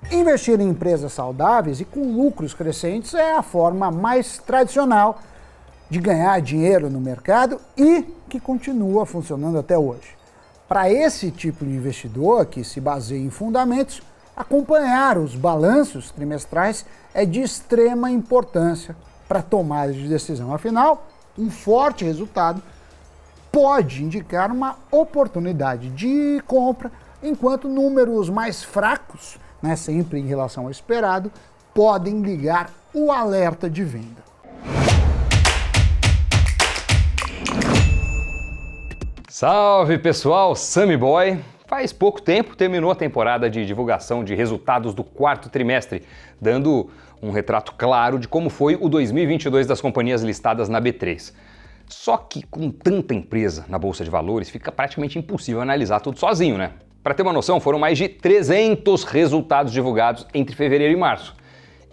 Investir em empresas saudáveis e com lucros crescentes é a forma mais tradicional de ganhar dinheiro no mercado e que continua funcionando até hoje. Para esse tipo de investidor que se baseia em fundamentos, acompanhar os balanços trimestrais é de extrema importância para tomada de decisão. Afinal, um forte resultado pode indicar uma oportunidade de compra, enquanto números mais fracos, sempre em relação ao esperado, podem ligar o alerta de venda. Salve pessoal, Sammy Boy! Faz pouco tempo terminou a temporada de divulgação de resultados do quarto trimestre, dando um retrato claro de como foi o 2022 das companhias listadas na B3. Só que com tanta empresa na Bolsa de Valores, fica praticamente impossível analisar tudo sozinho, né? Para ter uma noção, foram mais de 300 resultados divulgados entre fevereiro e março.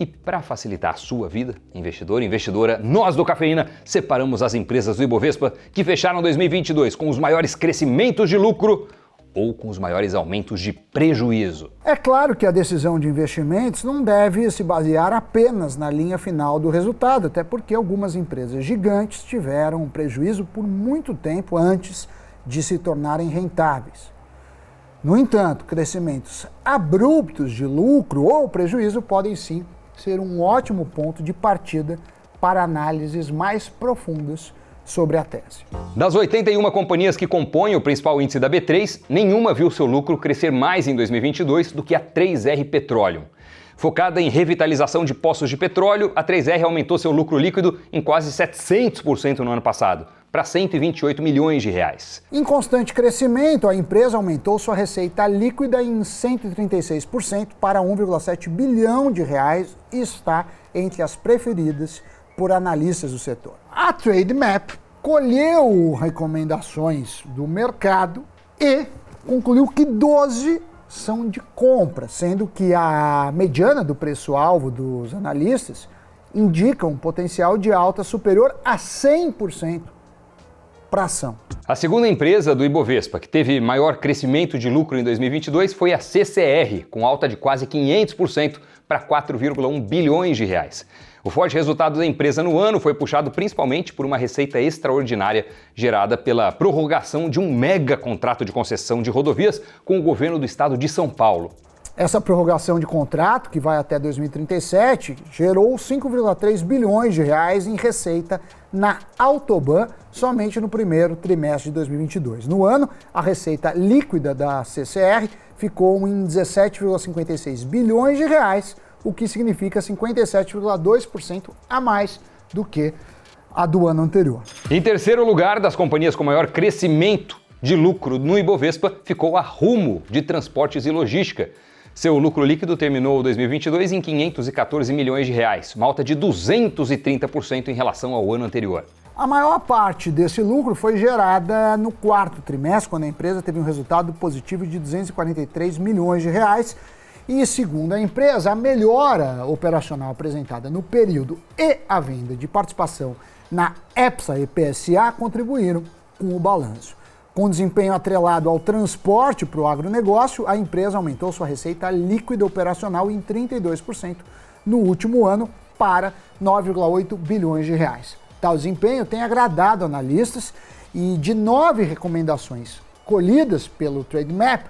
E para facilitar a sua vida, investidor e investidora, nós do Cafeína separamos as empresas do Ibovespa que fecharam 2022 com os maiores crescimentos de lucro ou com os maiores aumentos de prejuízo. É claro que a decisão de investimentos não deve se basear apenas na linha final do resultado, até porque algumas empresas gigantes tiveram prejuízo por muito tempo antes de se tornarem rentáveis. No entanto, crescimentos abruptos de lucro ou prejuízo podem sim ser um ótimo ponto de partida para análises mais profundas sobre a tese. Das 81 companhias que compõem o principal índice da B3, nenhuma viu seu lucro crescer mais em 2022 do que a 3R Petroleum. Focada em revitalização de poços de petróleo, a 3R aumentou seu lucro líquido em quase 700% no ano passado, para 128 milhões de reais. Em constante crescimento, a empresa aumentou sua receita líquida em 136% para 1,7 bilhão de reais e está entre as preferidas por analistas do setor. A Trademap colheu recomendações do mercado e concluiu que 12 são de compra, sendo que a mediana do preço-alvo dos analistas indica um potencial de alta superior a 100% para a ação. A segunda empresa do Ibovespa que teve maior crescimento de lucro em 2022 foi a CCR, com alta de quase 500% para 4,1 bilhões de reais. O forte resultado da empresa no ano foi puxado principalmente por uma receita extraordinária gerada pela prorrogação de um mega contrato de concessão de rodovias com o governo do estado de São Paulo. Essa prorrogação de contrato, que vai até 2037, gerou 5,3 bilhões de reais em receita na Autoban somente no primeiro trimestre de 2022. No ano, a receita líquida da CCR ficou em 17,56 bilhões de reais, o que significa 57,2% a mais do que a do ano anterior. Em terceiro lugar, das companhias com maior crescimento de lucro no Ibovespa, ficou a Rumo de Transportes e Logística. Seu lucro líquido terminou 2022 em 514 milhões de reais, uma alta de 230% em relação ao ano anterior. A maior parte desse lucro foi gerada no quarto trimestre, quando a empresa teve um resultado positivo de 243 milhões de reais. E, segundo a empresa, a melhora operacional apresentada no período e a venda de participação na EPSA e PSA contribuíram com o balanço. Com desempenho atrelado ao transporte para o agronegócio, a empresa aumentou sua receita líquida operacional em 32% no último ano para 9,8 bilhões de reais. Tal desempenho tem agradado analistas e de 9 recomendações colhidas pelo Trademap,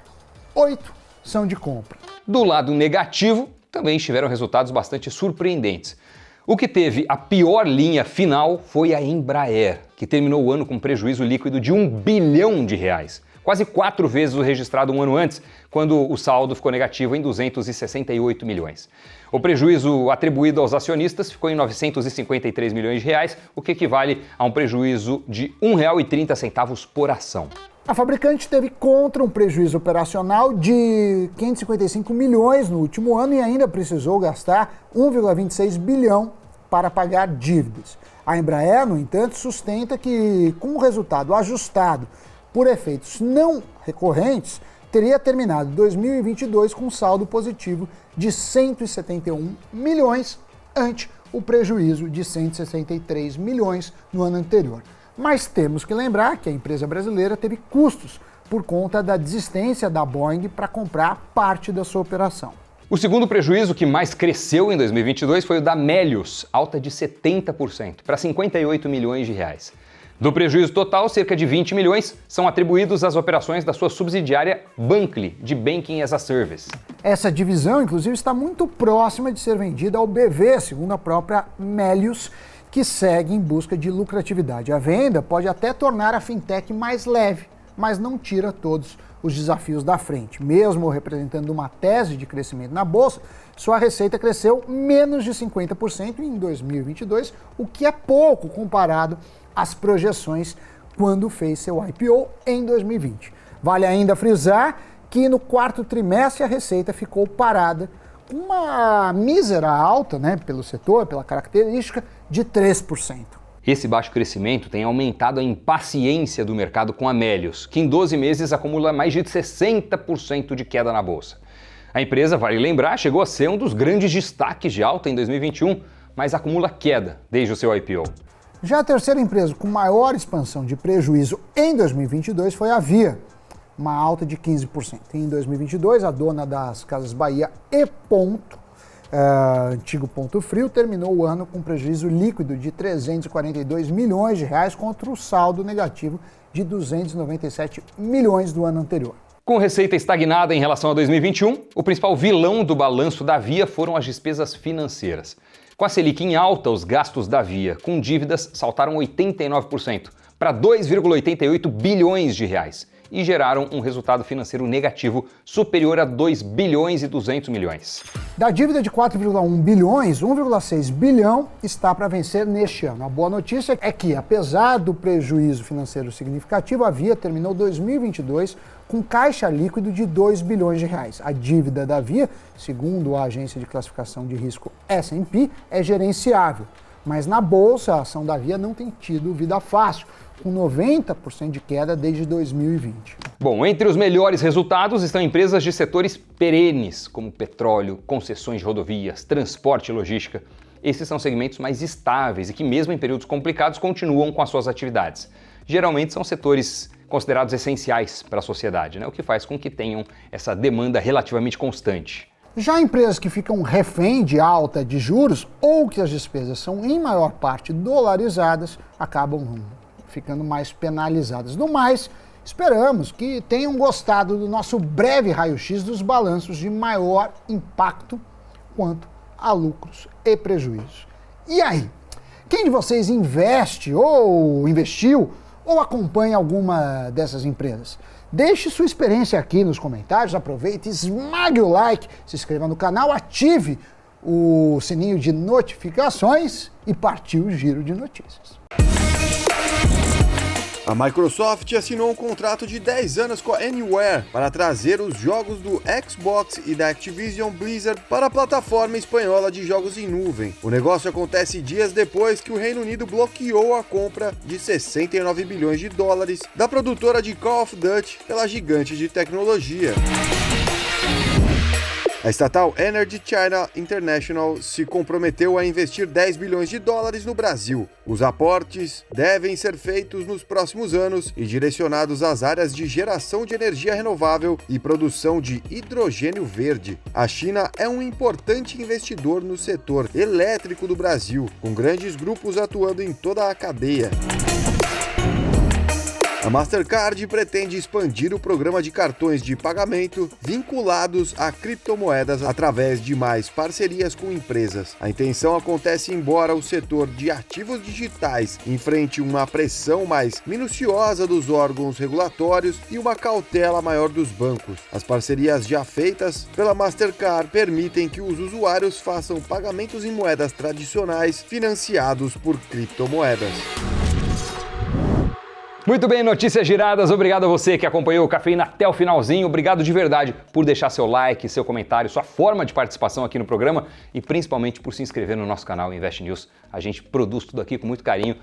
8 são de compra. Do lado negativo, também tiveram resultados bastante surpreendentes. O que teve a pior linha final foi a Embraer, que terminou o ano com prejuízo líquido de 1 bilhão de reais, quase 4 vezes o registrado um ano antes, quando o saldo ficou negativo em 268 milhões. O prejuízo atribuído aos acionistas ficou em 953 milhões de reais, o que equivale a um prejuízo de R$ 1,30 por ação. A fabricante teve contra um prejuízo operacional de 555 milhões no último ano e ainda precisou gastar 1,26 bilhão para pagar dívidas. A Embraer, no entanto, sustenta que, com o resultado ajustado por efeitos não recorrentes, teria terminado 2022 com um saldo positivo de 171 milhões ante o prejuízo de 163 milhões no ano anterior. Mas temos que lembrar que a empresa brasileira teve custos por conta da desistência da Boeing para comprar parte da sua operação. O segundo prejuízo que mais cresceu em 2022 foi o da Melius, alta de 70% para 58 milhões de reais. Do prejuízo total, cerca de 20 milhões são atribuídos às operações da sua subsidiária Bankly, de Banking as a Service. Essa divisão, inclusive, está muito próxima de ser vendida ao BV, segundo a própria Melius, que segue em busca de lucratividade. A venda pode até tornar a fintech mais leve, mas não tira todos os desafios da frente. Mesmo representando uma tese de crescimento na bolsa, sua receita cresceu menos de 50% em 2022, o que é pouco comparado às projeções quando fez seu IPO em 2020. Vale ainda frisar que no quarto trimestre a receita ficou parada com uma mísera alta, pelo setor, pela característica, de 3%. Esse baixo crescimento tem aumentado a impaciência do mercado com a Melius, que em 12 meses acumula mais de 60% de queda na bolsa. A empresa, vale lembrar, chegou a ser um dos grandes destaques de alta em 2021, mas acumula queda desde o seu IPO. Já a terceira empresa com maior expansão de prejuízo em 2022 foi a Via, uma alta de 15%. Em 2022, a dona das Casas Bahia e Ponto, antigo Ponto Frio, terminou o ano com prejuízo líquido de 342 milhões de reais contra o saldo negativo de 297 milhões do ano anterior. Com receita estagnada em relação a 2021, o principal vilão do balanço da Via foram as despesas financeiras. Com a Selic em alta, os gastos da Via com dívidas saltaram 89% para 2,88 bilhões de reais e geraram um resultado financeiro negativo superior a 2 bilhões e 200 milhões. Da dívida de 4,1 bilhões, 1,6 bilhão está para vencer neste ano. A boa notícia é que, apesar do prejuízo financeiro significativo, a Via terminou 2022 com caixa líquido de 2 bilhões de reais. A dívida da Via, segundo a agência de classificação de risco S&P, é gerenciável. Mas na bolsa, a ação da Via não tem tido vida fácil, com 90% de queda desde 2020. Bom, entre os melhores resultados estão empresas de setores perenes, como petróleo, concessões de rodovias, transporte e logística. Esses são segmentos mais estáveis e que, mesmo em períodos complicados, continuam com as suas atividades. Geralmente são setores considerados essenciais para a sociedade, o que faz com que tenham essa demanda relativamente constante. Já empresas que ficam refém de alta de juros ou que as despesas são em maior parte dolarizadas, acabam ficando mais penalizadas. No mais, esperamos que tenham gostado do nosso breve raio-x dos balanços de maior impacto quanto a lucros e prejuízos. E aí, quem de vocês investe ou investiu ou acompanha alguma dessas empresas? Deixe sua experiência aqui nos comentários, aproveite, esmague o like, se inscreva no canal, ative o sininho de notificações e partiu o giro de notícias. A Microsoft assinou um contrato de 10 anos com a Anywhere para trazer os jogos do Xbox e da Activision Blizzard para a plataforma espanhola de jogos em nuvem. O negócio acontece dias depois que o Reino Unido bloqueou a compra de 69 bilhões de dólares da produtora de Call of Duty pela gigante de tecnologia. A estatal Energy China International se comprometeu a investir 10 bilhões de dólares no Brasil. Os aportes devem ser feitos nos próximos anos e direcionados às áreas de geração de energia renovável e produção de hidrogênio verde. A China é um importante investidor no setor elétrico do Brasil, com grandes grupos atuando em toda a cadeia. A Mastercard pretende expandir o programa de cartões de pagamento vinculados a criptomoedas através de mais parcerias com empresas. A intenção acontece embora o setor de ativos digitais enfrente uma pressão mais minuciosa dos órgãos regulatórios e uma cautela maior dos bancos. As parcerias já feitas pela Mastercard permitem que os usuários façam pagamentos em moedas tradicionais financiados por criptomoedas. Muito bem, notícias giradas. Obrigado a você que acompanhou o Cafeína até o finalzinho. Obrigado de verdade por deixar seu like, seu comentário, sua forma de participação aqui no programa e principalmente por se inscrever no nosso canal Invest News. A gente produz tudo aqui com muito carinho,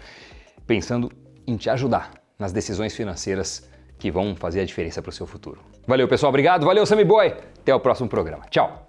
pensando em te ajudar nas decisões financeiras que vão fazer a diferença para o seu futuro. Valeu, pessoal. Obrigado. Valeu, Sammy Boy. Até o próximo programa. Tchau.